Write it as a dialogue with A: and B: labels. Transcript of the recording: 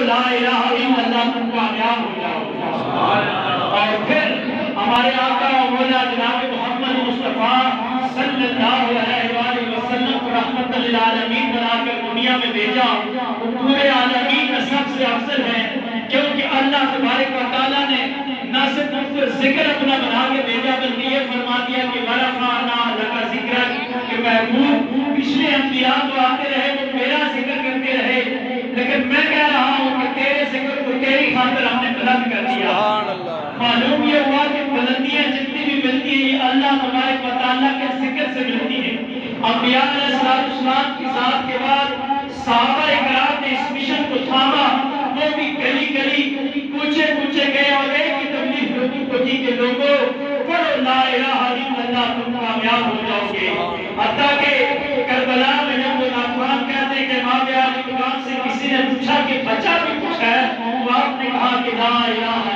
A: لا الہ الا اللہ تم کامیاب ہو جاؤ۔ اور پھر ہمارے آقا و مولا جناب محمد مصطفیٰ صلی اللہ علیہ وآلہ وسلم کو رحمت للعالمین بنا کر دنیا میں بھیجا، وہ پورے عالمین میں سب سے افضل ہے، کیونکہ اللہ تبارک و تعالیٰ نے نہ صرف ان کو ذکر اپنا بنا کے بھیجا بلکہ یہ فرما دیا کہ وَرَفَعْنَا لَكَ ذِكْرَكَ، کہ محبوب پچھلے انبیاء تو آتے رہے وہ میرا ذکر کرتے رہے، لیکن میں کہہ رہا ہوں کہ تیرے ذکر کو تیری خاطر ہم نے بلند کر دیا۔ معلوم یہ ہوا کہ بلندیاں جتنی بھی ملتی ہیں یہ اللہ تبارک و تعالیٰ کے ذکر سے ملتی ہیں۔ انبیاء علیہ السلام کی ذات کے بعد صحابہ اکرام نے اس مشن کو تھاما، وہ بھی گلی گلی کوچے کوچے گئے اور ایک ہی تبلیغ لوگوں کو دی کہ لوگوں پڑھو لا الہ الا اللہ تم کامیاب ہو جاؤ گے۔ حتیٰ کہ کربلا میں جب وہ نافرمان کہتے ہیں کہ امام علی مقام سے کسی نے پوچھا کہ بچہ بھی کچھ ہے، تو آپ نے کہا کہ لا الہ